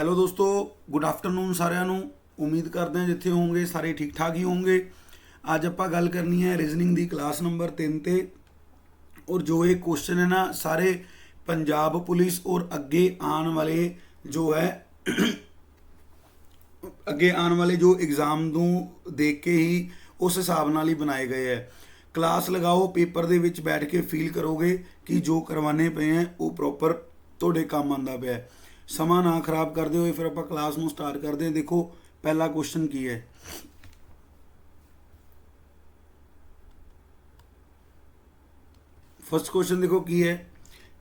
Hello ਦੋਸਤੋ, good afternoon ਸਾਰਿਆਂ ਨੂੰ। ਉਮੀਦ ਕਰਦੇ ਹਾਂ ਜਿੱਥੇ ਹੋਵੋਗੇ ਸਾਰੇ ਠੀਕ ਠਾਕ ਹੀ ਹੋਵੋਗੇ। ਅੱਜ ਆਪਾਂ ਗੱਲ ਕਰਨੀ ਹੈ ਰੀਜ਼ਨਿੰਗ ਦੀ ਕਲਾਸ ਨੰਬਰ 3 ਤੇ। ਔਰ ਜੋ ਇਹ ਕੁਐਸਚਨ ਹੈ ਨਾ, ਸਾਰੇ ਪੰਜਾਬ ਪੁਲਿਸ ਔਰ ਅੱਗੇ ਆਉਣ ਵਾਲੇ ਜੋ ਹੈ ਅੱਗੇ ਆਉਣ ਵਾਲੇ ਜੋ ਐਗਜ਼ਾਮ ਨੂੰ ਦੇਖ ਕੇ ਹੀ ਉਸ ਹਿਸਾਬ ਨਾਲ ਹੀ ਬਣਾਏ ਗਏ ਹੈ। ਕਲਾਸ ਲਗਾਓ, ਪੇਪਰ ਦੇ ਵਿੱਚ ਬੈਠ ਕੇ ਫੀਲ ਕਰੋਗੇ ਕਿ ਜੋ ਕਰਵਾने ਪਏ ਹੈ ਉਹ ਪ੍ਰੋਪਰ ਤੁਹਾਡੇ ਕੰਮ ਆਉਂਦਾ ਪਿਆ ਹੈ। ਸਮਾਂ ਨਾ ਖਰਾਬ ਕਰਦੇ ਹੋਏ ਫਿਰ ਆਪਾਂ ਕਲਾਸ ਨੂੰ ਸਟਾਰਟ ਕਰਦੇ ਹਾਂ। ਦੇਖੋ ਪਹਿਲਾ ਕੁਐਸਚਨ ਕੀ ਹੈ। ਫਸਟ ਕੁਐਸਚਨ ਦੇਖੋ ਕੀ ਹੈ।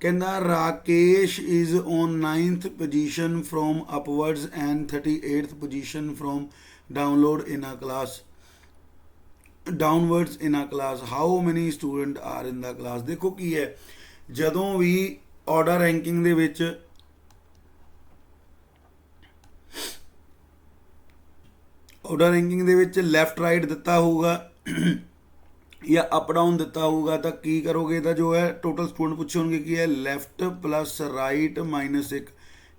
ਕਹਿੰਦਾ Rakesh is on 9th position from upwards and 38th position from download in a class downwards in a class. How many student are in the class? ਦੇਖੋ ਕੀ ਹੈ, ਜਦੋਂ ਵੀ ਆਰਡਰ ਰੈਂਕਿੰਗ ਦੇ ਵਿੱਚ ਲੈਫਟ ਰਾਈਟ ਦਿੱਤਾ ਹੋਊਗਾ ਜਾਂ ਅਪ ਡਾਊਨ ਦਿੱਤਾ ਹੋਊਗਾ ਤਾਂ ਕੀ ਕਰੋਗੇ, ਤਾਂ ਜੋ ਹੈ ਟੋਟਲ ਸਟੂਡੈਂਟ ਪੁੱਛੇ ਹੋਣਗੇ ਕੀ ਹੈ, left plus right minus 1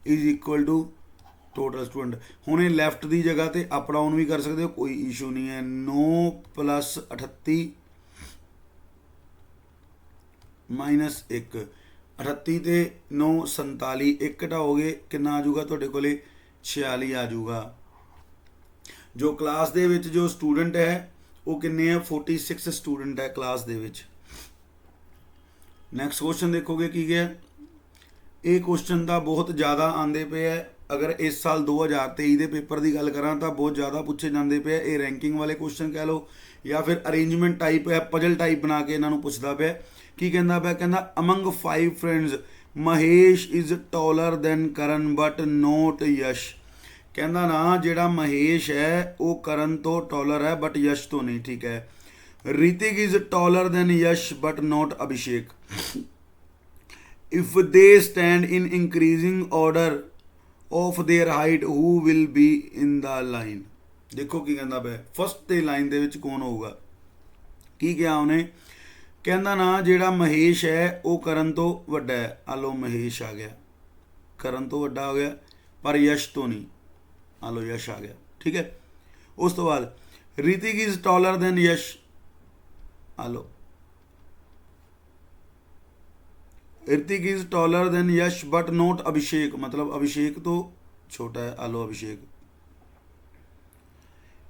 is equal to total student. ਹੁਣ ਇਹ ਲੈਫਟ ਦੀ ਜਗ੍ਹਾ ਤੇ ਅਪ ਡਾਊਨ ਵੀ ਕਰ ਸਕਦੇ ਹੋ, ਕੋਈ ਇਸ਼ੂ ਨਹੀਂ ਹੈ। 9 ਪਲੱਸ 38 ਮਾਈਨਸ 1, 38 ਤੇ 9 47, 1 ਘਟਾਓਗੇ ਕਿੰਨਾ ਆ ਜਾਊਗਾ ਤੁਹਾਡੇ ਕੋਲੇ, 46 ਆ ਜਾਊਗਾ। ਜੋ ਕਲਾਸ ਦੇ ਵਿੱਚ ਜੋ ਸਟੂਡੈਂਟ ਹੈ ਉਹ ਕਿੰਨੇ ਆ, 46 ਸਟੂਡੈਂਟ ਹੈ ਕਲਾਸ ਦੇ ਵਿੱਚ। ਨੈਕਸਟ ਕੁਐਸਚਨ ਦੇਖੋਗੇ ਕੀ ਗਿਆ। ਇਹ ਕੁਐਸਚਨ ਤਾਂ ਬਹੁਤ ਜ਼ਿਆਦਾ ਆਉਂਦੇ ਪਏ ਹੈ। ਅਗਰ ਇਸ ਸਾਲ 2023 ਦੇ ਪੇਪਰ ਦੀ ਗੱਲ ਕਰਾਂ ਤਾਂ ਬਹੁਤ ਜ਼ਿਆਦਾ ਪੁੱਛੇ ਜਾਂਦੇ ਪਏ। ਇਹ ਰੈਂਕਿੰਗ ਵਾਲੇ ਕੁਐਸਚਨ ਕਹਿ ਲਓ ਜਾਂ ਫਿਰ ਅਰੇਂਜਮੈਂਟ ਟਾਈਪ ਹੈ, ਪਜ਼ਲ ਟਾਈਪ ਬਣਾ ਕੇ ਇਹਨਾਂ ਨੂੰ ਪੁੱਛਦਾ ਪਿਆ। ਕੀ ਕਹਿੰਦਾ ਪਿਆ, ਕਹਿੰਦਾ among 5 friends Mahesh is taller than Karan but not Yash. ਕਹਿੰਦਾ ਨਾ ਜਿਹੜਾ ਮਹੇਸ਼ ਹੈ ਉਹ ਕਰਨ ਤੋਂ ਟਾਲਰ ਹੈ ਬਟ ਯਸ਼ ਤੋਂ ਨਹੀਂ, ਠੀਕ ਹੈ। Ritik is taller than Yash but not Abhishek. If they stand in increasing order of their height who will be in the line। ਦੇਖੋ ਕੀ ਕਹਿੰਦਾ ਪਿਆ, ਫਸਟ ਤੇ ਲਾਈਨ ਦੇ ਵਿੱਚ ਕੌਣ ਹੋਊਗਾ। ਕੀ ਕਿਹਾ ਉਹਨੇ, ਕਹਿੰਦਾ ਨਾ ਜਿਹੜਾ ਮਹੇਸ਼ ਹੈ ਉਹ ਕਰਨ ਤੋਂ ਵੱਡਾ ਹੈ। ਆ ਲੋ ਮਹੇਸ਼ ਆ ਗਿਆ, ਕਰਨ ਤੋਂ ਵੱਡਾ ਹੋ ਗਿਆ, ਪਰ ਯਸ਼ ਤੋਂ ਨਹੀਂ। ਆ ਲੋ ਯਸ਼ ਆ ਗਿਆ, ਠੀਕ ਹੈ। ਉਸ ਤੋਂ ਬਾਅਦ Ritik is taller than Yash. ਆ ਲੋ Ritik is taller than Yash but not Abhishek, मतलब अभिषेक तो छोटा है। आलो Abhishek.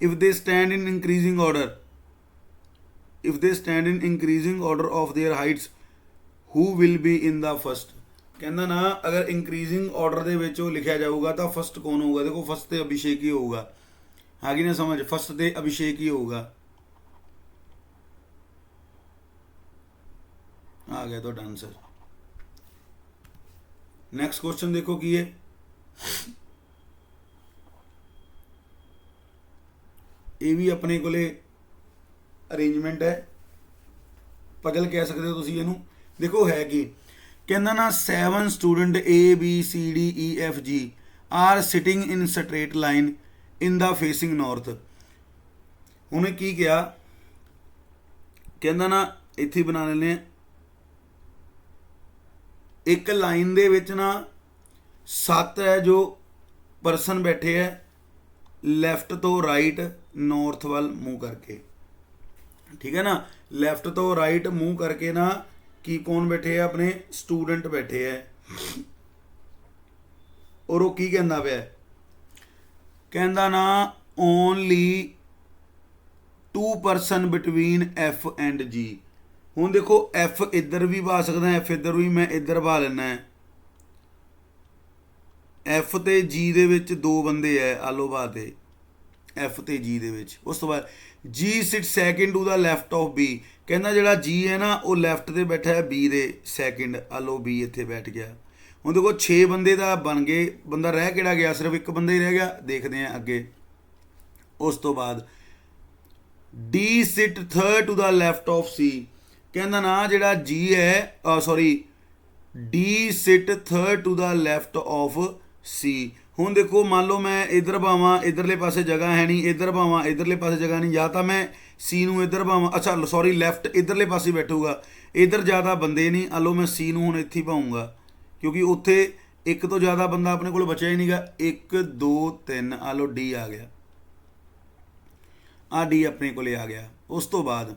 If they stand in increasing order of their heights who will be in the first. कहना ना अगर इंक्रीजिंग ऑर्डर ਦੇ ਵਿੱਚ ਉਹ ਲਿਖਿਆ ਜਾਊਗਾ ਤਾਂ ਫਸਟ ਕੌਣ ਹੋਊਗਾ। ਦੇਖੋ ਫਸਟ ਤੇ ਅਭਿਸ਼ੇਕ ਹੀ ਹੋਊਗਾ। ਆ ਗਈ ਨਾ ਸਮਝ, ਫਸਟ ਤੇ ਅਭਿਸ਼ੇਕ ਹੀ ਹੋਊਗਾ। ਆ ਗਿਆ ਤੁਹਾਡਾ ਆਨਸਰ। ਨੈਕਸਟ ਕੁਐਸਚਨ ਦੇਖੋ ਕੀ ਹੈ। ਇਹ ਵੀ ਆਪਣੇ ਕੋਲੇ ਅਰੇਂਜਮੈਂਟ ਹੈ, ਪਜ਼ਲ ਕਹਿ ਸਕਦੇ ਹੋ ਤੁਸੀਂ ਇਹਨੂੰ। ਦੇਖੋ ਹੈ ਕੀ, ਕਹਿੰਦਾ ਨਾ 7 student A B C D E F G are sitting in straight line in the facing north. ਉਹਨੇ ਕੀ ਕਿਹਾ, ਕਹਿੰਦਾ ਨਾ ਇੱਥੇ ਬਣਾ ਲੈਂਦੇ ਆ ਇੱਕ ਲਾਈਨ ਦੇ ਵਿੱਚ ਨਾ 7 ਹੈ ਜੋ ਪਰਸਨ ਬੈਠੇ ਹੈ ਲੈਫਟ ਤੋਂ ਰਾਈਟ ਨਾਰਥ ਵੱਲ ਮੂੰਹ ਕਰਕੇ, ਠੀਕ ਹੈ ਨਾ। ਲੈਫਟ ਤੋਂ ਰਾਈਟ ਮੂੰਹ ਕਰਕੇ ਨਾ ਕੀ ਕੌਣ ਬੈਠੇ ਹੈ, ਆਪਣੇ ਸਟੂਡੈਂਟ ਬੈਠੇ ਹੈ। ਔਰ ਉਹ ਕੀ ਕਹਿੰਦਾ ਪਿਆ, ਕਹਿੰਦਾ ਨਾ only 2 person between F and G। ਹੁਣ ਦੇਖੋ F ਇੱਧਰ ਵੀ ਪਾ ਸਕਦਾ, F ਇੱਧਰ ਵੀ, ਮੈਂ ਇੱਧਰ ਪਾ ਲੈਣਾ ਹੈ। F ਤੇ G ਦੇ ਵਿੱਚ 2 ਬੰਦੇ ਹੈ, ਆਲੋ ਪਾ ਤੇ F ਤੇ G ਦੇ ਵਿੱਚ। ਉਸ ਤੋਂ ਬਾਅਦ G sit second to the left of B। ਕਹਿੰਦਾ ਜਿਹੜਾ G ਹੈ ਨਾ ਉਹ ਲੈਫਟ ਤੇ ਬੈਠਾ ਹੈ B ਦੇ ਸੈਕਿੰਡ, ਆਲੋ B ਇੱਥੇ ਬੈਠ ਗਿਆ। ਹੁਣ ਦੇਖੋ 6 ਬੰਦੇ ਤਾਂ ਬਣ ਗਏ, ਬੰਦਾ ਰਹਿ ਕਿਹੜਾ ਗਿਆ, ਸਿਰਫ ਇੱਕ ਬੰਦਾ ਹੀ ਰਹਿ ਗਿਆ। ਦੇਖਦੇ ਹਾਂ ਅੱਗੇ। ਉਸ ਤੋਂ ਬਾਅਦ D sit third to the left of C। ਕਹਿੰਦਾ ਨਾ ਜਿਹੜਾ G ਹੈ sorry D sit third to the left of C। ਹੁਣ ਦੇਖੋ ਮੰਨ ਲਓ ਮੈਂ ਇੱਧਰ ਪਾਵਾਂ, ਇੱਧਰਲੇ ਪਾਸੇ ਜਗ੍ਹਾ ਹੈ ਨਹੀਂ, ਇੱਧਰ ਪਾਵਾਂ, ਇੱਧਰਲੇ ਪਾਸੇ ਜਗ੍ਹਾ ਨਹੀਂ, ਜਾਂ ਤਾਂ ਮੈਂ C ਨੂੰ ਇੱਧਰ ਪਾਵਾਂ, ਅੱਛਾ ਸੌਰੀ ਲੈਫਟ ਇੱਧਰਲੇ ਪਾਸੇ ਬੈਠੂਗਾ, ਇੱਧਰ ਜ਼ਿਆਦਾ ਬੰਦੇ ਨਹੀਂ। ਆਲੋ ਮੈਂ C ਨੂੰ ਹੁਣ ਇੱਥੇ ਪਾਊਂਗਾ ਕਿਉਂਕਿ ਉੱਥੇ ਇੱਕ ਤੋਂ ਜ਼ਿਆਦਾ ਬੰਦਾ ਆਪਣੇ ਕੋਲ ਬਚਿਆ ਹੀ ਨਹੀਂਗਾ। 1 2 3 ਆ ਲਓ ਡੀ ਆ ਗਿਆ, ਆ ਡੀ ਆਪਣੇ ਕੋਲੇ ਆ ਗਿਆ। ਉਸ ਤੋਂ ਬਾਅਦ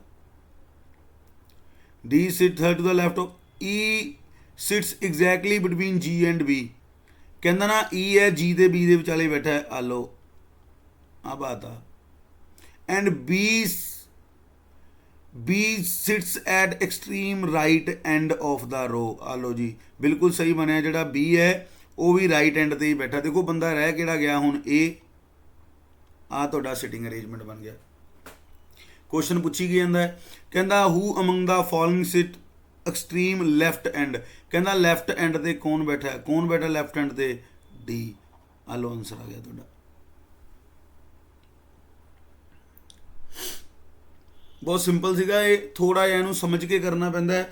D sit third to the left of E sits exactly between G and B. ਕਹਿੰਦਾ ਨਾ ਈ ਹੈ ਜੀ ਦੇ ਬੀ ਦੇ ਵਿਚਾਲੇ ਬੈਠਾ ਹੈ, ਆ ਲਓ ਆ ਬਾਤ ਆ। And B sits at extreme right end of the row. आ लो जी बिल्कुल सही बनया, जोड़ा बी है वो भी राइट एंड ते ही बैठा। देखो बंदा रह केड़ा गया हुण ए, आ तुहाडा सिटिंग अरेंजमेंट बन गया। क्वेश्चन पूछी गया है, कहंदा who among the following sit extreme left end. कहंदा लैफ्ट एंड ते कौन बैठा है, कौन बैठा लैफ्ट एंड ते, डी। आ लो आंसर आ गया तुहाडा। बहुत सिंपल सीगा ये, थोड़ा जिहा इहनूं समझ के करना पैंदा है।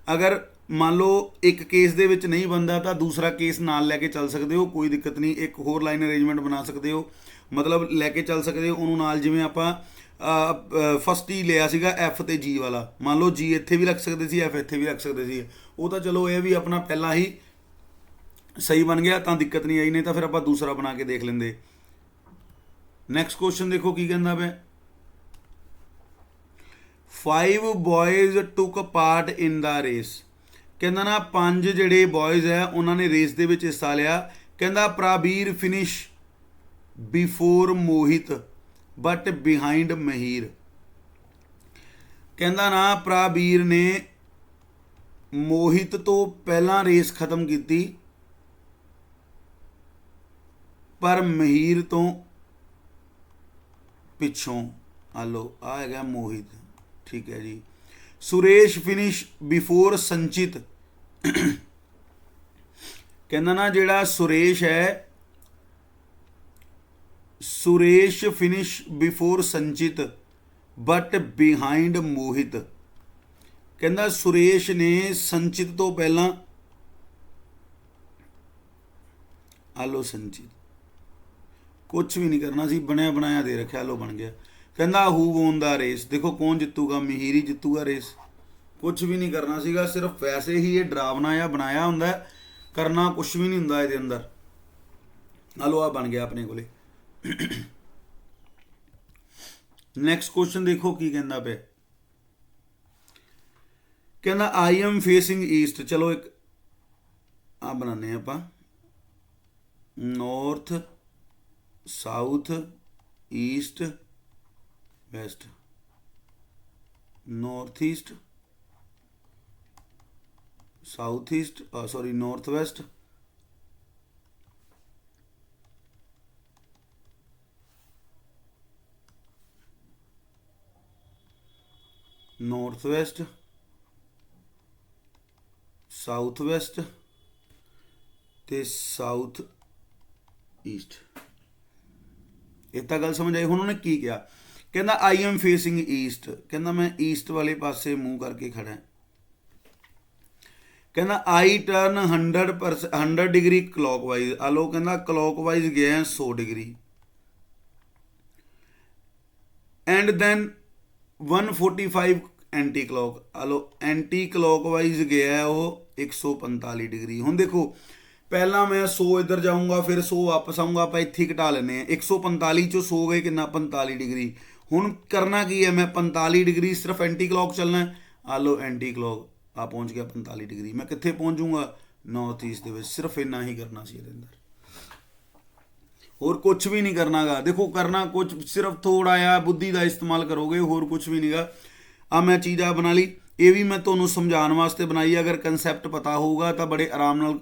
अगर मान लो एक केस दे विच नहीं बनता तो दूसरा केस नाल लैके चल सकते हो, कोई दिक्कत नहीं। एक होर लाइन अरेंजमेंट बना सकते हो, मतलब लैके चल सकते हो उन्होंने नाल। जिवें आपां फस्ट ही लिया सीगा एफ ते जी वाला, मान लो जी इत्थे भी रख सकते सी, एफ इत्थे भी रख सकते सी। वो तो चलो ये भी अपना पहला ही सही बन गया तो दिक्कत नहीं आई, नहीं तो फिर आपां दूसरा बना के देख लेंदे। नैक्सट क्वेश्चन देखो की कहंदा पिया। 5 boys took part in the race. कहना ना 5 ਜਿਹੜੇ बॉयज़ है उन्होंने रेस ਦੇ ਵਿੱਚ ਹਿੱਸਾ ਲਿਆ। कहना Prabir finish before Mohit but behind Mahir. कहना ना प्राबीर ने मोहित तो पहला रेस खत्म की पर महीर तो पिछों। आ लो आ है मोहित, ठीक है जी। सुरेश फिनिश बिफोर संचित। कहना ना जेड़ा सुरेश है, सुरेश फिनिश बिफोर संचित बट बिहाइंड मोहित। कहना सुरेश ने संचित तो पहला, आलो संचित कुछ भी नहीं करना सी, बनया बनाया दे रखा, लो बन गया। कहना हू वोन द रेस। देखो कौन जितूगा, महीर ही जितूगा रेस। कुछ भी नहीं करना सीगा, सिर्फ वैसे ही ये डरावना या बनाया हुंदा, करना कुछ भी नहीं हुंदा इहदे अंदर। हलो आ बन गया अपने कोले। नैक्सट क्वेश्चन देखो की कहंदा पे। कहना आई एम फेसिंग ईस्ट। चलो एक आ बनाने आपां, north south east west, north east south east, sorry north west north west south west ते साउथ ईस्ट। इतना गल समझ आई। हुण उन्होंने की किया, कहना आई एम फेसिंग ईस्ट। कहना मैं ईस्ट वाले पासे मुंह करके खड़ा है। कहना आई टर्न 100 डिग्री क्लॉकवाइज। आ लो कहना क्लॉकवाइज गया है 100 degree. And then 145 anti clock. आ लो एंटी क्लॉकवाइज गया है वो 145 डिग्री। हुण देखो पहला मैं 100 इधर जाऊँगा, फिर 100 वापस आऊँगा, आप इत्थे घटा लेने 145 चो 100 गए कितना 45 डिग्री। हुण करना की है, मैं 45 डिग्री सिर्फ एंटी क्लॉक चलना है। आ लो एंटी क्लॉक आ पहुँच गया 45 डिग्री। मैं कित्थे पहुँचूँगा, नॉर्थ ईस्ट दे विच। सिर्फ इन्ना ही करना सी इहदे अंदर, होर कुछ भी नहीं करना गा। देखो करना कुछ सिर्फ थोड़ा आ बुद्धि का इस्तेमाल करोगे, होर कुछ भी नहीं गा। आ मैं चीज़ आ बना ली, ये भी मैं तुहानूं समझाउण वास्ते बनाई। अगर कंसैप्ट पता होगा तो बड़े आराम नाल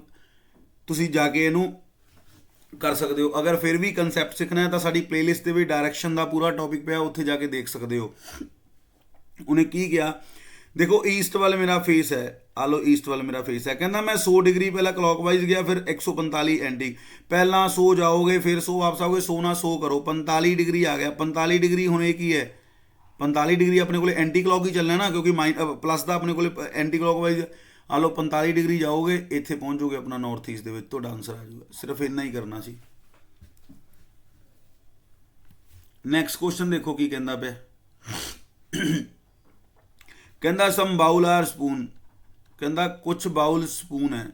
तुसीं जाके इहनूं कर सकते हो। अगर फिर भी कंसैप्ट सीखना है तो साडी प्लेलिस्ट दे विच डायरैक्शन का पूरा टॉपिक पिया, उत्थे जाके देख सकते हो। उन्हें की किया, देखो ईस्ट वाले मेरा फेस है। आ लो ईस्ट वाले मेरा फेस है। कहना मैं 100 डिग्री पहला क्लॉकवाइज गया, फिर 145 एंटी। पहला 100 जाओगे, फिर 100 वापस आओगे, 100 ना 100 करो, 45 डिग्री आ गया। 45 डिग्री हुण ये की है, 45 डिग्री अपने को एंटी क्लॉक ही चलना है ना, क्योंकि प्लस का अपने को एंटी क्लॉकवाइज। आ लो 45 डिग्री जाओगे, इत्थे पहुँचोगे अपना नॉर्थ ईस्ट दे विच, तुहाडा आंसर आ जाऊगा। सिर्फ इन्ना ही करना सी। नैक्सट क्वेश्चन देखो की कहंदा पिया। कहंदा सम बाउल आर स्पून। कहंदा कुछ बाउल स्पून है।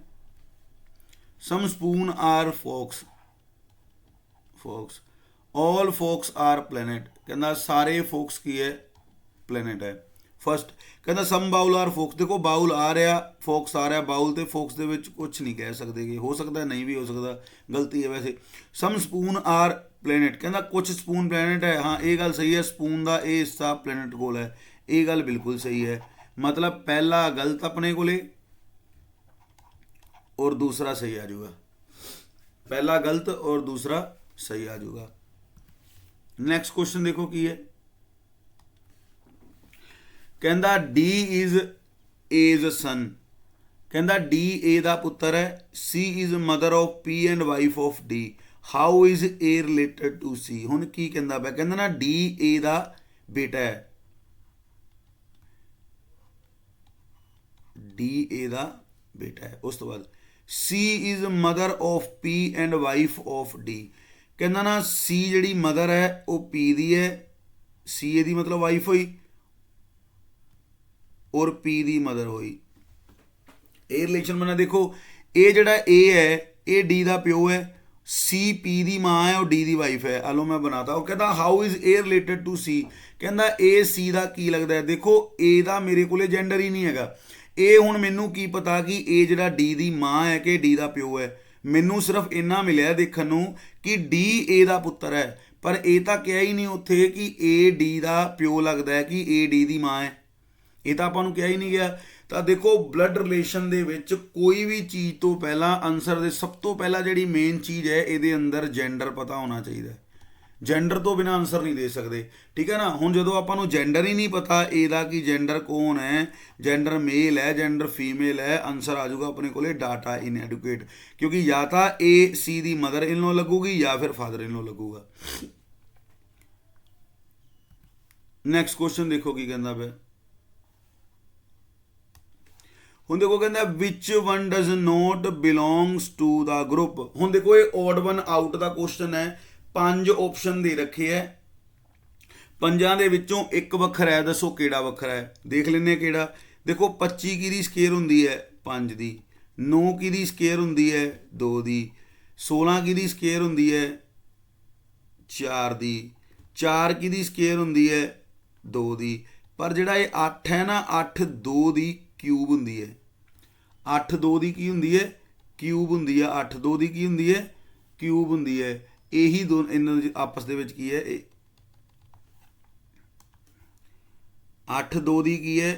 ਸਮ ਸਪੂਨ ਆਰ ਫੋਕਸ, ਫੋਕਸ, ਆਲ ਫੋਕਸ ਆਰ ਪਲੈਨਟ, ਕਹਿੰਦਾ ਸਾਰੇ ਫੋਕਸ ਕੀ ਹੈ, ਪਲੈਨਟ ਹੈ। ਫਸਟ ਕਹਿੰਦਾ ਸਮ ਬਾਉਲ ਆਰ ਫੋਕਸ, ਦੇਖੋ ਬਾਉਲ ਆ ਰਿਹਾ, ਫੋਕਸ ਆ ਰਿਹਾ, ਬਾਉਲ ਤੇ ਫੋਕਸ ਦੇ ਵਿੱਚ ਕੁਝ ਨਹੀਂ ਕਹਿ ਸਕਦੇ ਕਿ ਹੋ ਸਕਦਾ ਨਹੀਂ ਵੀ ਹੋ ਸਕਦਾ, ਗਲਤੀ ਹੈ ਵੈਸੇ। ਸਮ ਸਪੂਨ ਆਰ ਪਲੈਨਟ, ਕਹਿੰਦਾ ਕੁਝ ਸਪੂਨ ਪਲੈਨਟ ਹੈ, ਹਾਂ ਇਹ ਗੱਲ ਸਹੀ ਹੈ, ਸਪੂਨ ਦਾ ਇਹ ਹਿੱਸਾ ਪਲੈਨਟ ਕੋਲ ਹੈ, ਇਹ ਗੱਲ ਬਿਲਕੁਲ ਸਹੀ ਹੈ। मतलब पहला गलत अपने कोले और दूसरा सही आ जाऊगा, पहला गलत और दूसरा सही आ जाऊगा। नेक्स्ट क्वेश्चन देखो की है, कहता डी इज एज सन, कहता डी ए दा पुत्र है, C is mother of P and wife of D, how is A related to C. हुण की कहता पिया, कहता ना डी ए दा बेटा है, डी ए दा बेटा है। उस तो बाद C is mother of P and wife of D, कहना ना सी जी मदर है वो पी दी है, सी ए दी मतलब वाइफ हुई और पी दी मदर हुई, ये रिलेशन बना। देखो ये जड़ा ए है ये डी दा प्यो है, सी पी दी माँ है और डी दी वाइफ है। आलो मैं बनाता, वो कहता how is A related to C, कहता ए सी दा की लगता है। देखो ए दा मेरे को जेंडर ही नहीं है, ਇਹ ਹੁਣ ਮੈਨੂੰ ਕੀ ਪਤਾ ਕਿ ਇਹ ਜਿਹੜਾ ਡੀ ਦੀ ਮਾਂ ਹੈ ਕਿ ਡੀ ਦਾ ਪਿਓ ਹੈ, ਮੈਨੂੰ ਸਿਰਫ ਇੰਨਾ ਮਿਲਿਆ ਦੇਖਣ ਨੂੰ ਕਿ ਡੀ ਏ ਦਾ ਪੁੱਤਰ ਹੈ, ਪਰ ਇਹ ਤਾਂ ਕਿਹਾ ਹੀ ਨਹੀਂ ਉੱਥੇ ਕਿ ਏ ਡੀ ਦਾ ਪਿਓ ਲੱਗਦਾ ਹੈ ਕਿ ਏ ਡੀ ਦੀ ਮਾਂ ਹੈ, ਇਹ ਤਾਂ ਆਪਾਂ ਨੂੰ ਕਿਹਾ ਹੀ ਨਹੀਂ ਗਿਆ। ਤਾਂ ਦੇਖੋ ਬਲੱਡ ਰਿਲੇਸ਼ਨ ਦੇ ਵਿੱਚ ਕੋਈ ਵੀ ਚੀਜ਼ ਤੋਂ ਪਹਿਲਾਂ ਆਨਸਰ ਦੇ ਸਭ ਤੋਂ ਪਹਿਲਾਂ ਜਿਹੜੀ ਮੇਨ ਚੀਜ਼ ਹੈ ਇਹਦੇ ਅੰਦਰ ਜੈਂਡਰ ਪਤਾ ਹੋਣਾ ਚਾਹੀਦਾ, ਜੈਂਡਰ ਤੋਂ ਬਿਨਾਂ ਆਨਸਰ ਨਹੀਂ ਦੇ ਸਕਦੇ, ਠੀਕ ਹੈ ਨਾ। ਹੁਣ ਜਦੋਂ ਆਪਾਂ ਨੂੰ ਜੈਂਡਰ ਹੀ ਨਹੀਂ ਪਤਾ ਇਹਦਾ ਕਿ ਜੈਂਡਰ ਕੌਣ ਹੈ, ਜੈਂਡਰ ਮੇਲ ਹੈ ਜੈਂਡਰ ਫੀਮੇਲ ਹੈ, ਆਨਸਰ ਆ ਜਾਊਗਾ ਆਪਣੇ ਕੋਲੇ ਡਾਟਾ ਇਨਐਡੁਕੇਟ, ਕਿਉਂਕਿ ਜਾਂ ਤਾਂ ਏ ਸੀ ਦੀ ਮਦਰ ਇਨ ਲੋ ਲੱਗੂਗੀ ਜਾਂ ਫਿਰ ਫਾਦਰ ਇਨ ਲੋ ਲੱਗੂਗਾ। ਨੈਕਸਟ ਕੁਐਸਚਨ ਦੇਖੋ ਕੀ ਕਹਿੰਦਾ ਪਿਆ, ਹੁਣ ਦੇਖੋ ਕਹਿੰਦਾ which one does not belongs to the group. ਹੁਣ ਦੇਖੋ ਇਹ ਓਡ ਵਨ ਆਊਟ ਦਾ ਕੁਐਸਚਨ ਹੈ, 5 ਆਪਸ਼ਨ ਦੇ ਰੱਖੇ ਹੈ, ਪੰਜਾਂ ਦੇ ਵਿੱਚੋਂ ਇੱਕ ਵੱਖਰਾ ਹੈ, ਦੱਸੋ ਕਿਹੜਾ ਵੱਖਰਾ ਹੈ। ਦੇਖ ਲੈਂਦੇ ਕਿਹੜਾ। ਦੇਖੋ 25 ਕਿਹਦੀ ਸਕੇਅਰ ਹੁੰਦੀ ਹੈ 5 ਦੀ, 9 ਕਿਹਦੀ ਸਕੇਅਰ ਹੁੰਦੀ ਹੈ 2 ਦੀ, 16 ਕਿਹਦੀ ਸਕੇਅਰ ਹੁੰਦੀ ਹੈ 4 ਦੀ, 4 ਕਿਹਦੀ ਸਕੇਅਰ ਹੁੰਦੀ ਹੈ 2 ਦੀ, ਪਰ ਜਿਹੜਾ ਇਹ 8 ਹੈ ਨਾ 8 2 ਦੀ ਕਿਊਬ ਹੁੰਦੀ ਹੈ, 8 2 ਦੀ ਕੀ ਹੁੰਦੀ ਹੈ ਕਿਊਬ ਹੁੰਦੀ ਹੈ, 8 2 ਦੀ ਕੀ ਹੁੰਦੀ ਹੈ ਕਿਊਬ ਹੁੰਦੀ ਹੈ। ਇਹੀ ਦੋ ਇਹਨਾਂ ਦੇ ਆਪਸ ਦੇ ਵਿੱਚ ਕੀ ਹੈ, 8 2 ਦੀ ਕੀ ਹੈ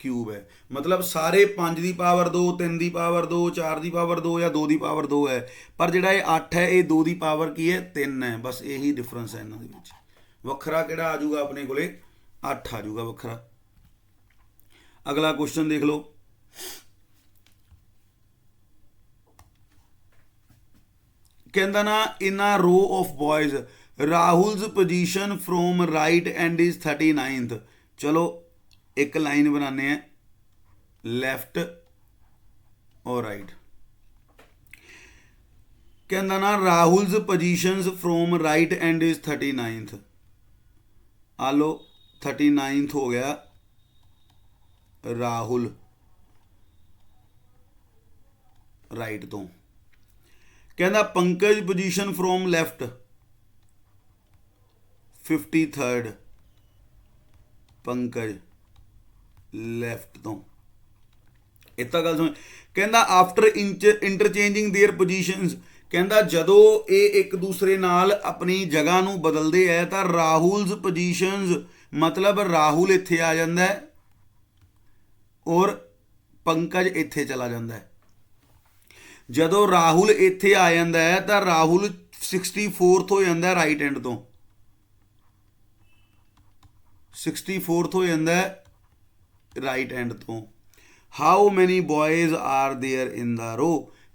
ਕਿਊਬ ਹੈ, ਮਤਲਬ ਸਾਰੇ 5 ਦੀ ਪਾਵਰ 2 3 ਦੀ ਪਾਵਰ 2 4 ਦੀ ਪਾਵਰ 2 ਜਾਂ 2 ਦੀ ਪਾਵਰ 2 ਹੈ, ਪਰ ਜਿਹੜਾ ਇਹ 8 ਹੈ ਇਹ 2 ਦੀ ਪਾਵਰ ਕੀ ਹੈ 3 ਹੈ, ਬਸ ਇਹੀ ਡਿਫਰੈਂਸ ਹੈ ਇਹਨਾਂ ਦੇ ਵਿੱਚ। ਵੱਖਰਾ ਕਿਹੜਾ ਆ ਜਾਊਗਾ ਆਪਣੇ ਕੋਲੇ 8 ਆ ਜਾਊਗਾ ਵੱਖਰਾ। ਅਗਲਾ ਕੁਐਸਚਨ ਦੇਖ ਲਓ, कहता ना in a row of boys Rahul's position from right end is 39th। चलो एक लाइन बनाने हैं लेफ्ट और राइट। कहता ना Rahul's positions from right end is 39th। आलो 39th हो गया राहुल राइट तो। कहना Pankaj position from left 53rd, Pankaj left तो। इतना गल सुन, कहना आफ्टर इंटरचेंजिंग देयर पोजीशंस, कहना जदों ये एक दूसरे नाल अपनी जगह नूं बदलते हैं तो राहुल्स पोजीशंस मतलब राहुल इत्थे आ जाता है और पंकज इत्थे चला जाता है। जदों राहुल इत्थे आ जाता है तो राहुल 64th हो जाता है राइट एंड तो, 64th हो जाता है राइट एंड तो। How many boys are there in the row,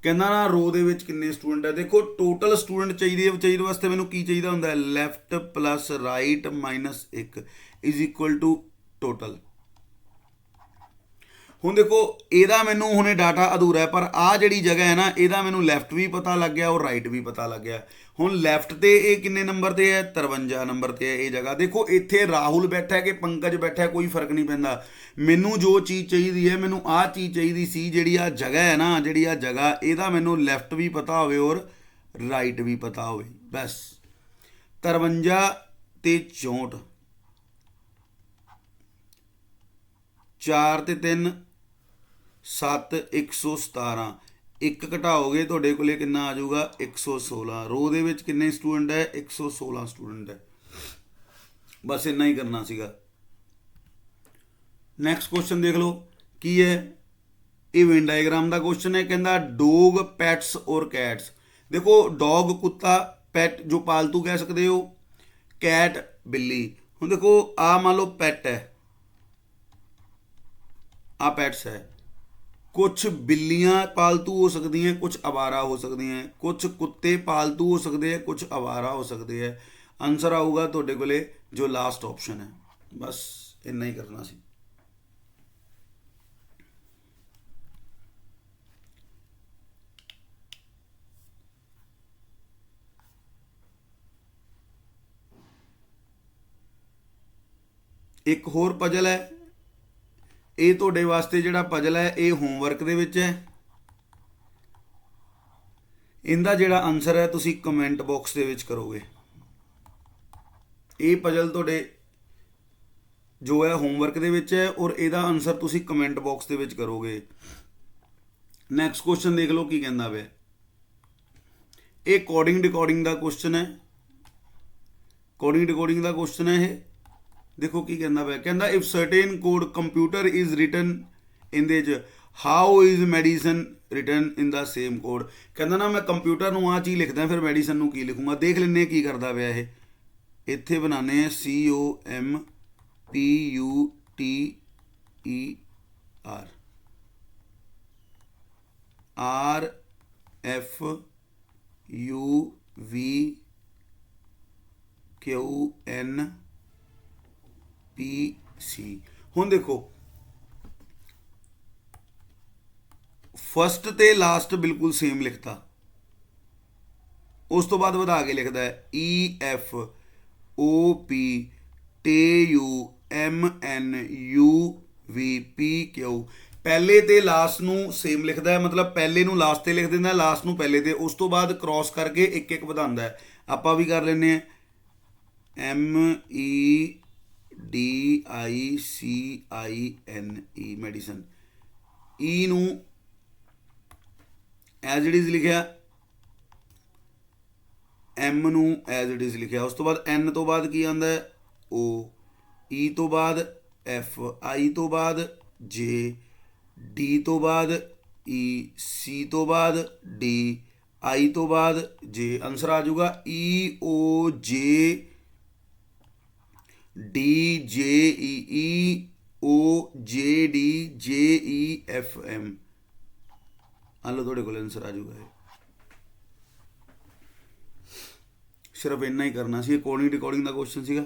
कहना ना रो दे विच किन्ने स्टूडेंट है। देखो टोटल स्टूडेंट चाहिए वास्ते मैनू की चाहिए होंदा left plus right minus 1 is equal to total. ਹੁਣ ਦੇਖੋ ਇਹਦਾ ਮੈਨੂੰ ਹੁਣੇ ਡਾਟਾ ਅਧੂਰਾ ਹੈ, ਪਰ ਆਹ ਜਿਹੜੀ ਜਗ੍ਹਾ ਹੈ ਨਾ ਇਹਦਾ ਮੈਨੂੰ ਲੈਫਟ ਵੀ ਪਤਾ ਲੱਗ ਗਿਆ ਔਰ ਰਾਈਟ ਵੀ ਪਤਾ ਲੱਗ ਗਿਆ। ਹੁਣ ਲੈਫਟ ਤੇ ਇਹ ਕਿੰਨੇ ਨੰਬਰ ਤੇ ਹੈ? 53 ਨੰਬਰ ਤੇ ਹੈ ਇਹ ਜਗ੍ਹਾ। ਦੇਖੋ ਇੱਥੇ ਰਾਹੁਲ ਬੈਠਾ ਹੈ ਕਿ ਪੰਕਜ ਬੈਠਾ ਹੈ ਕੋਈ ਫਰਕ ਨਹੀਂ ਪੈਂਦਾ, ਮੈਨੂੰ ਜੋ ਚੀਜ਼ ਚਾਹੀਦੀ ਹੈ, ਮੈਨੂੰ ਆਹ ਚੀਜ਼ ਚਾਹੀਦੀ ਸੀ ਜਿਹੜੀ ਆ ਜਗ੍ਹਾ ਹੈ ਨਾ, ਜਿਹੜੀ ਆ ਜਗ੍ਹਾ, ਇਹਦਾ ਮੈਨੂੰ ਲੈਫਟ ਵੀ ਪਤਾ ਹੋਵੇ ਔਰ ਰਾਈਟ ਵੀ ਪਤਾ ਹੋਵੇ, ਬਸ। 53 ਤੇ 64, 4 ਤੇ 3 7, 117, ਇੱਕ ਘਟਾਓਗੇ ਤੁਹਾਡੇ ਕੋਲੇ ਕਿੰਨਾ ਆ ਜਾਊਗਾ? 116। ਰੋ ਦੇ ਵਿੱਚ ਕਿੰਨੇ ਸਟੂਡੈਂਟ ਹੈ? 116 ਸਟੂਡੈਂਟ ਹੈ। ਬਸ ਇੰਨਾ ਹੀ ਕਰਨਾ ਸੀਗਾ। ਨੈਕਸਟ ਕੁਐਸਚਨ ਦੇਖ ਲਓ ਕੀ ਹੈ। ਇਹ ਵੈਨ ਡਾਇਗਰਾਮ ਦਾ ਕੁਐਸਚਨ ਹੈ। ਕਹਿੰਦਾ ਡੋਗ, ਪੈਟਸ ਔਰ ਕੈਟਸ। ਦੇਖੋ ਡੌਗ ਕੁੱਤਾ, ਪੈਟ ਜੋ ਪਾਲਤੂ ਕਹਿ ਸਕਦੇ ਹੋ, ਕੈਟ ਬਿੱਲੀ। ਹੁਣ ਦੇਖੋ ਆ ਮੰਨ ਲਓ ਪੈਟ ਹੈ, ਆ ਪੈਟਸ ਹੈ। ਕੁਛ ਬਿੱਲੀਆਂ ਪਾਲਤੂ ਹੋ ਸਕਦੀਆਂ, ਕੁਛ ਅਵਾਰਾ ਹੋ ਸਕਦੀਆਂ, ਕੁਛ ਕੁੱਤੇ ਪਾਲਤੂ ਹੋ ਸਕਦੇ ਆ, ਕੁਛ ਅਵਾਰਾ ਹੋ ਸਕਦੇ ਆ। ਆਨਸਰ ਆਊਗਾ ਤੁਹਾਡੇ ਕੋਲੇ ਜੋ ਲਾਸਟ ਆਪਸ਼ਨ ਹੈ। ਬਸ ਇੰਨਾ ਹੀ ਕਰਨਾ ਸੀ। ਇੱਕ ਹੋਰ ਪਜ਼ਲ ਹੈ, ਇਹ ਤੁਹਾਡੇ ਵਾਸਤੇ ਜਿਹੜਾ ਪਜ਼ਲ ਹੈ ਇਹ ਹੋਮਵਰਕ ਦੇ ਵਿੱਚ ਹੈ। ਇਹਦਾ ਜਿਹੜਾ ਆਨਸਰ ਹੈ ਤੁਸੀਂ ਕਮੈਂਟ ਬਾਕਸ ਦੇ ਵਿੱਚ ਕਰੋਗੇ। ਇਹ ਪਜ਼ਲ ਤੁਹਾਡੇ ਜੋ ਹੈ ਹੋਮਵਰਕ ਦੇ ਵਿੱਚ ਹੈ ਔਰ ਇਹਦਾ ਆਨਸਰ ਤੁਸੀਂ ਕਮੈਂਟ ਬਾਕਸ ਦੇ ਵਿੱਚ ਕਰੋਗੇ। ਨੈਕਸਟ ਕੁਐਸਚਨ ਦੇਖ ਲਓ ਕੀ ਕਹਿੰਦਾ ਪਿਆ। ਇਹ ਕੋਡਿੰਗ ਡਿਕੋਡਿੰਗ ਦਾ ਕੁਐਸਚਨ ਹੈ। ਕੋਡਿੰਗ ਡਿਕੋਡਿੰਗ ਦਾ ਕੁਐਸਚਨ ਹੈ ਇਹ। ਦੇਖੋ ਕੀ ਕਹਿੰਦਾ ਪਿਆ। ਕਹਿੰਦਾ if certain code computer is written in ਦੇ ਚ how is medicine written in the same code. ਕਹਿੰਦਾ ਨਾ ਮੈਂ ਕੰਪਿਊਟਰ ਨੂੰ ਆਹ ਚੀਜ਼ ਲਿਖਦਾ ਫਿਰ ਮੈਡੀਸਨ ਨੂੰ ਕੀ ਲਿਖੂੰਗਾ। ਦੇਖ ਲੈਂਦੇ ਕੀ ਕਰਦਾ ਪਿਆ ਇਹ। ਇੱਥੇ ਬਣਾਉਂਦੇ ਆ COMPUTER RFUVQNPC। ਹੁਣ ਦੇਖੋ ਫਸਟ ਤੇ ਲਾਸਟ ਬਿਲਕੁਲ ਸੇਮ ਲਿਖਤਾ, ਉਸ ਤੋਂ ਬਾਅਦ ਵਧਾ ਕੇ ਲਿਖਦਾ ਹੈ EFOPTUMNUVPQ। ਪਹਿਲੇ ਤੇ ਲਾਸਟ ਨੂੰ ਸੇਮ ਲਿਖਦਾ ਹੈ, ਮਤਲਬ ਪਹਿਲੇ ਨੂੰ ਲਾਸਟ ਤੇ ਲਿਖ ਦਿੰਦਾ, ਲਾਸਟ ਨੂੰ ਪਹਿਲੇ ਤੇ, ਉਸ ਤੋਂ ਬਾਅਦ ਕ੍ਰਾਸ ਕਰਕੇ ਇੱਕ ਇੱਕ ਵਧਾਉਂਦਾ ਹੈ। ਆਪਾਂ ਵੀ ਕਰ ਲੈਂਦੇ ਹਾਂ MEDICINE ਮੈਡੀਸਨ। ਈ ਨੂੰ ਐਜ਼ ਇਟ ਇਜ਼ ਲਿਖਿਆ, ਐਮ ਨੂੰ ਐਜ਼ ਇਟ ਇਜ਼ ਲਿਖਿਆ, ਉਸ ਤੋਂ ਬਾਅਦ ਐਨ ਤੋਂ ਬਾਅਦ ਕੀ ਆਉਂਦਾ ਹੈ O, ਈ ਤੋਂ ਬਾਅਦ F, ਆਈ ਤੋਂ ਬਾਅਦ J, ਡੀ ਤੋਂ ਬਾਅਦ E, C ਤੋਂ ਬਾਅਦ D, ਆਈ ਤੋਂ ਬਾਅਦ J। ਆਨਸਰ ਆ ਜਾਊਗਾ EOJDEOJDJEFM। ਆ ਲਓ ਤੁਹਾਡੇ ਕੋਲ ਆਨਸਰ ਆ ਜਾਊਗਾ। ਇਹ ਸਿਰਫ ਇੰਨਾ ਹੀ ਕਰਨਾ ਸੀ। ਕੋਡਿੰਗ ਡਿਕੋਡਿੰਗ ਦਾ ਕੁਐਸਚਨ ਸੀਗਾ।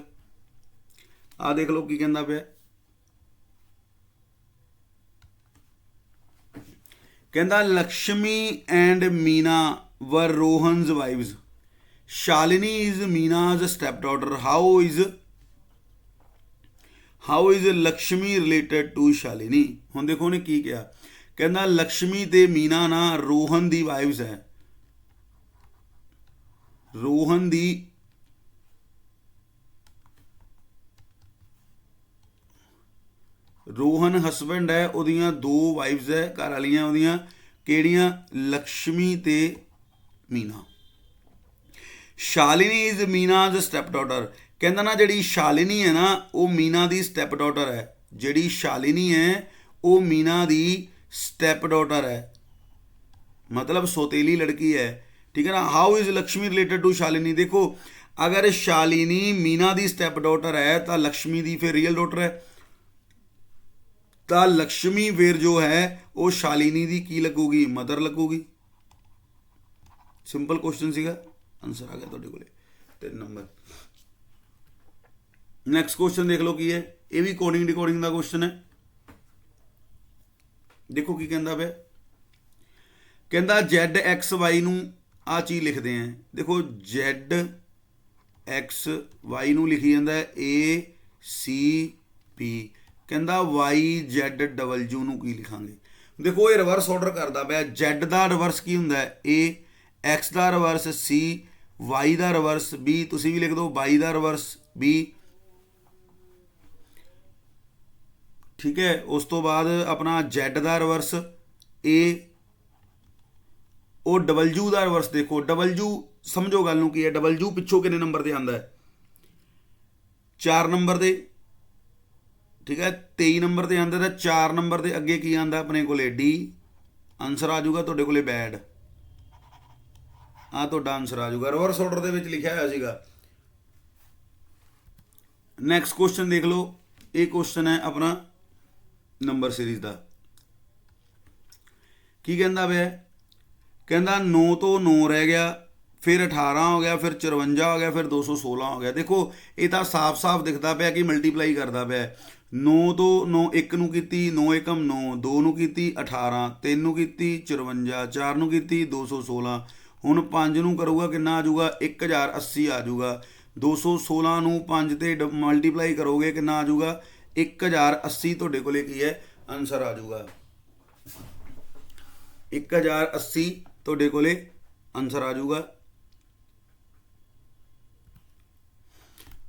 ਆ ਦੇਖ ਲਓ ਕੀ ਕਹਿੰਦਾ ਪਿਆ। ਕਹਿੰਦਾ Lakshmi and Meena were Rohan's wives. Shalini is Meena's step daughter. How is Lakshmi related to Shalini. ਹੁਣ ਦੇਖੋ ਉਹਨੇ ਕੀ ਕਿਹਾ। ਕਹਿੰਦਾ ਲక్ష్ਮੀ ਤੇ ਮੀਨਾ ਨਾ ਰੋਹਨ ਦੀ ਵਾਈਵਸ ਹੈ। ਰੋਹਨ ਹਸਬੈਂਡ ਹੈ, ਉਹਦੀਆਂ ਦੋ ਵਾਈਫਸ ਹੈ ਘਰ ਵਾਲੀਆਂ ਉਹਦੀਆਂ, ਕਿਹੜੀਆਂ? ਲక్ష్ਮੀ ਤੇ Meena. Shalini is Meena's step daughter. ਕਹਿੰਦਾ ਨਾ ਜਿਹੜੀ ਸ਼ਾਲਿਨੀ ਹੈ ਨਾ ਉਹ ਮੀਨਾ ਦੀ ਸਟੈਪ ਡਾਟਰ ਹੈ। ਜਿਹੜੀ ਸ਼ਾਲਿਨੀ ਹੈ ਉਹ ਮੀਨਾ ਦੀ ਸਟੈਪ ਡਾਟਰ ਹੈ, ਮਤਲਬ ਸੌਤੇਲੀ ਲੜਕੀ ਹੈ। ਠੀਕ ਹੈ ਨਾ। How is Lakshmi related to Shalini. ਦੇਖੋ ਅਗਰ ਸ਼ਾਲਿਨੀ ਮੀਨਾ ਦੀ ਸਟੈਪ ਡਾਟਰ ਹੈ ਤਾਂ ਲక్ష్ਮੀ ਦੀ ਫਿਰ ਰੀਅਲ ਡਾਟਰ ਹੈ, ਤਾਂ ਲక్ష్ਮੀ ਫਿਰ ਜੋ ਹੈ ਉਹ ਸ਼ਾਲਿਨੀ ਦੀ ਕੀ ਲੱਗੂਗੀ? ਮਦਰ ਲੱਗੂਗੀ। ਸਿੰਪਲ ਕੁਐਸਚਨ ਸੀਗਾ। ਆਨਸਰ ਆ ਗਿਆ ਤੁਹਾਡੇ ਕੋਲੇ 3 ਨੰਬਰ। ਨੈਕਸਟ ਕੁਐਸਚਨ ਦੇਖ ਲਓ ਕੀ ਹੈ। ਇਹ ਵੀ ਕੋਡਿੰਗ ਡਿਕੋਡਿੰਗ ਦਾ ਕੁਐਸਚਨ ਹੈ। देखो की कहता पे, कहता जेड एक्स वाई नू आ चीज़ लिखते हैं। देखो जेड एक्स वाई नू लिखी जाता है ए सी पी, कहता वाई जेड डबल यू नू की लिखांगे। देखो ये रिवर्स ऑर्डर करता पाया। जेड का रिवर्स की होंगे ए, एक्स का रिवर्स सी, वाई का रिवर्स बी, तुसी भी लिख दो वाई का रिवर्स बी। ठीक है, उस तो बाद अपना जेड का रिवर्स ए, और डबलयू का रिवर्स देखो, डबलयू समझो गल नूं की है, डबलयू पिछों कितने नंबर से आता है, 4 नंबर से। ठीक है, 23 नंबर से आता है, 4 नंबर से अगे की आता अपने को डी, आंसर आ जाऊगा तुहाडे कोले बैड, आ तुहाडा आंसर आ जाऊगा, रिवर्स ऑर्डर दे विच लिखिया होया सीगा। नैक्सट क्वेश्चन देख लो, ये क्वेश्चन है अपना नंबर सीरीज का। की कहता पे, कहता 9 तो 9 रह गया, फिर 18 हो गया, फिर 54 हो गया, फिर 216 हो गया। देखो ये तो साफ साफ दिखता पाया कि मल्टीप्लाई करता पाया। 9 तो 9 एक नू कीती, 9 एकम 9, 2 नू कीती 18, 3 नू कीती 54, 4 नू कीती 216, हुण 5 नू करूँगा कितना आ जाऊगा 1080 आ जाऊगा। 216 नू 5 ते मल्टीप्लाई करोगे कितना आ जाऊगा 1080, तुहाडे कोले की है आंसर आ जाऊगा 1080, तुहाडे कोले आंसर आ जाऊगा।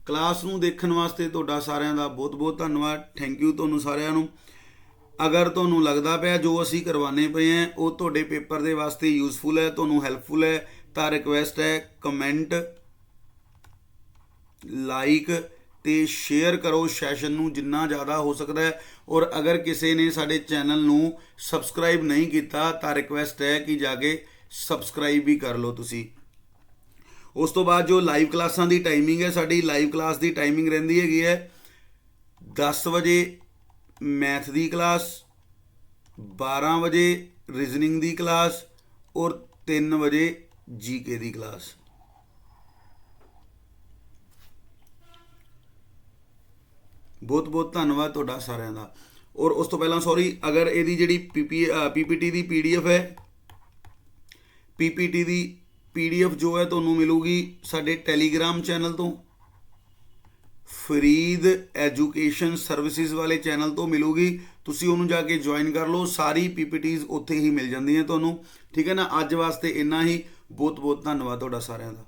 क्लास नूं देखण वास्ते तुहाडा सारिਆਂ ਦਾ बहुत बहुत धन्यवाद, थैंक यू ਤੁਹਾਨੂੰ ਸਾਰਿਆਂ ਨੂੰ। अगर ਤੁਹਾਨੂੰ लगता ਪਿਆ जो ਅਸੀਂ करवाने पे हैं वो ਤੁਹਾਡੇ पेपर ਦੇ वास्ते यूजफुल है, ਤੁਹਾਨੂੰ हैल्पफुल है, तो रिक्वेस्ट है कमेंट लाइक तो शेयर करो सैशन नूं जिन्ना ज़्यादा हो सकता है। और अगर किसी ने साडे चैनल नूं सबसक्राइब नहीं किया तो रिक्वेस्ट है कि जाके सबसक्राइब भी कर लो तुसी। उस तो बाद जो लाइव क्लासां दी टाइमिंग है, साडी लाइव क्लास दी टाइमिंग रहिंदी हैगी है 10 बजे मैथ दी क्लास, 12 बजे रीजनिंग दी क्लास और 3 बजे जीके दी क्लास। बहुत बहुत धन्यवाद तुहाडा सारिਆਂ ਦਾ। और उस तो पहला सॉरी, अगर ਇਹਦੀ ਜਿਹੜੀ पीपीटी ਦੀ PDF है, पीपीटी ਦੀ PDF जो है ਤੁਹਾਨੂੰ ਮਿਲੂਗੀ ਸਾਡੇ ਟੈਲੀਗ੍ਰਾਮ ਚੈਨਲ ਤੋਂ, ਫਰੀਦ ਐਜੂਕੇਸ਼ਨ ਸਰਵਿਸਿਜ਼ ਵਾਲੇ ਚੈਨਲ ਤੋਂ ਮਿਲੂਗੀ, ਤੁਸੀਂ ਉਹਨੂੰ ਜਾ ਕੇ ਜੁਆਇਨ ਕਰ ਲਓ। ਸਾਰੀ PPTs ਉੱਥੇ ਹੀ ਮਿਲ ਜਾਂਦੀਆਂ ਤੁਹਾਨੂੰ। ਠੀਕ ਹੈ ਨਾ, ਅੱਜ ਵਾਸਤੇ ਇੰਨਾ ਹੀ। ਬਹੁਤ ਬਹੁਤ ਧੰਨਵਾਦ ਤੁਹਾਡਾ ਸਾਰਿਆਂ ਦਾ।